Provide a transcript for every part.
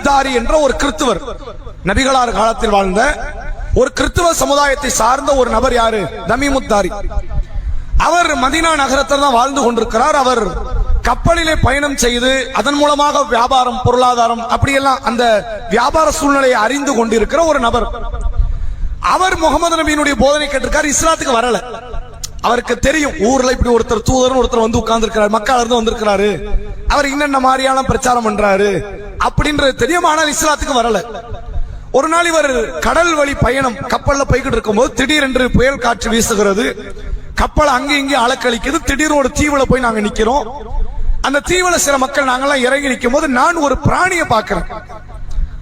தமீமுத்தாரி என்ற ஒரு கிறிஸ்துவர், நபிகளார் காலத்தில் வாழ்ந்த ஒரு கிறிஸ்துவ சமுதாயத்தை சார்ந்த ஒரு நபர். யாரு? தமீமுத்தாரி. அவர் மதீனா நகரத்தில் தான் வாழ்ந்து கொண்டிருக்கிறார். அவர் கப்பலிலே பயணம் செய்து அதன் மூலமாக வியாபாரம், பொருளாதாரம், அப்படியெல்லாம் அந்த வியாபார சூழ்நிலையை அறிந்து கொண்டிருக்கிற ஒரு நபர். அவர் முகமது நபியினுடைய போதனை கேட்டிருக்கார், இஸ்லாத்துக்கு வரல. அவருக்கு தெரியும் ஊர்ல இப்படி ஒருத்தர் தூதர் ஒருத்தர் வந்து உட்கார்ந்து இருக்கிறார், மக்கள் இருந்து வந்திருக்கிறாரு, அவர் இன்னென்ன மாதிரியான பிரச்சாரம் பண்றாரு அப்படின்றது தெரியும். ஆனால் இஸ்லாத்துக்கு வரல. ஒரு நாள் இவர் கடல் வழி பயணம் கப்பல்ல போய்கிட்டு இருக்கும்போது திடீரென்று புயல் காற்று வீசுகிறது, கப்பல் அங்கே இங்கே அலக்களிக்குது. திடீர்னு ஒரு தீவுல போய் நாங்க நிக்கிறோம். அந்த தீவுல சில மக்கள் நாங்கெல்லாம் இறங்கி நிற்கும் போது நான் ஒரு பிராணியை பார்க்கிறேன்.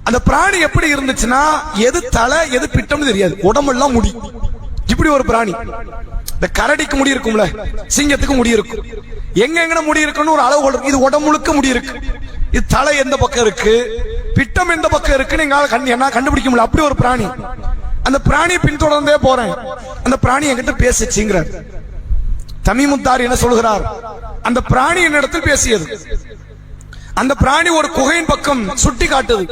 அந்த பிராணி எப்படி இருந்துச்சுன்னா, எது தலை எது பிட்டம்னு தெரியாது, உடம்பெல்லாம் முடி. இப்படி ஒரு பிராணி. இந்த கரடிக்கு முடி இருக்கும்ல, சிங்கத்துக்கு முடி இருக்கும், எங்க முடி இருக்குன்னு ஒரு அளவுகோல் இருக்கு. இது உடம்பு முழுக்க முடி இருக்கு. இது தலை எந்த பக்கம் இருக்கு, பிட்டம் எந்த பக்கம் இருக்குன்னு என்னால கண்டுபிடிக்க முடியல. அப்படி ஒரு பிராணி. அந்த பிராணியை பின்தொடர்ந்தே போறேன். அந்த பிராணி என்கிட்ட பேசிச்சுங்கிறார். தமீமுத்தாரி என்ன சொல்கிறார்? அந்த பிராணி என்னிடத்தில் பேசியது. அந்த பிராணி ஒரு குகையின் பக்கம் சுட்டி காட்டுது.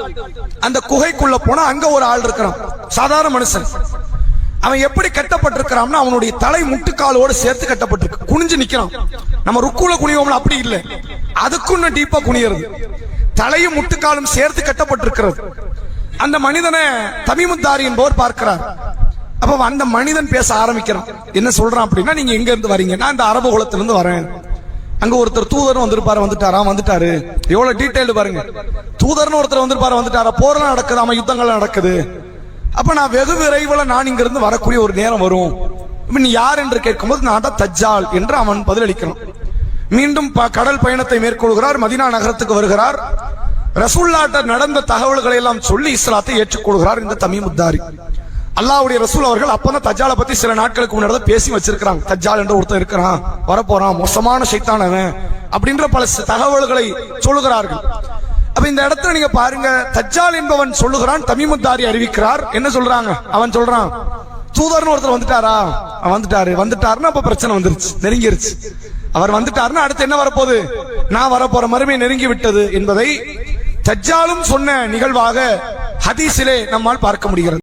அந்த குகைக்குள்ள போனா அங்க ஒரு ஆள் இருக்கிறான், சாதாரண மனுஷன். அவன் எப்படி கட்டப்பட்டிருக்கிறான்னா, அவனுடைய தலை முட்டுக்காலோடு சேர்த்து கட்டப்பட்டிருக்கு. குனிஞ்சு நிக்கிறான். நம்ம ருக்குல குனிவோம்ல, அப்படி இல்லை, அதுக்கு டீப்பா குனியறது. தலையும் முட்டுக்காலும் சேர்த்து கட்டப்பட்டிருக்கிறது. அந்த மனிதனை தமீமுத்தாரி என்பவர் பார்க்கிறார். அப்ப அந்த மனிதன் பேச ஆரம்பிக்கிறான். என்ன சொல்றான் அப்படின்னா, நீங்க எங்க இருந்து வரீங்க? நான் இந்த அரபு குலத்திலிருந்து வரேன். அங்க ஒருத்தர் தூதரும் வந்துட்டாரு. எவ்வளவு டீடைல் பாருங்க. தூதர்னு ஒருத்தர் வந்துட்டாரா, போர்லாம் நடக்குது, ஆமா யுத்தங்கள் நடக்குது. அப்ப நான் வெகு விரைவில் நான் இங்க இருந்து வரக்கூடிய ஒரு நேரம் வரும். நீ யார் என்று கேட்கும்போது நான் தான் தஜ்ஜால் என்று அவன் பதிலளிக்கிறான். மீண்டும் கடல் பயணத்தை மேற்கொள்கிறார், மதீனா நகரத்துக்கு வருகிறார். ரசூலுல்லாஹ்ட்ட நடந்த தகவல்களை எல்லாம் சொல்லி இஸ்லாத்தை ஏற்றுக்கொள்கிறார் இந்த தமீமுத்தாரி. அல்லாஹ்வுடைய ரசூல் அவர்கள் அப்பதான் தஜ்ஜாலை பத்தி சில நாட்களுக்கு முன்னாடி பேசி வச்சிருக்கிறாங்க. தஜ்ஜால் என்ற ஒருத்தர் இருக்கிறான், வரப்போறான், மோசமான சைத்தானவன் அப்படின்ற பல தகவல்களை சொல்லுகிறார்கள். அப்ப இந்த இடத்துல நீங்க பாருங்க, தஜ்ஜால் என்பவன் சொல்லுகிறான், தமீமுத்தாரி அறிவிக்கிறார். என்ன சொல்றாங்க? அவன் சொல்றான், தூதர்னு ஒருத்தர் வந்துட்டாருன்னா அப்ப பிரச்சனை வந்துருச்சு, நெருங்கிருச்சு. அவர் வந்துட்டாருன்னா அடுத்து என்ன வரப்போகுது? நான் வரப்போற மறுமை நெருங்கி விட்டது என்பதை தஜ்ஜாலும் சொன்ன நிகழ்வாக ஹதீஸிலே நம்மால் பார்க்க முடிகிறது.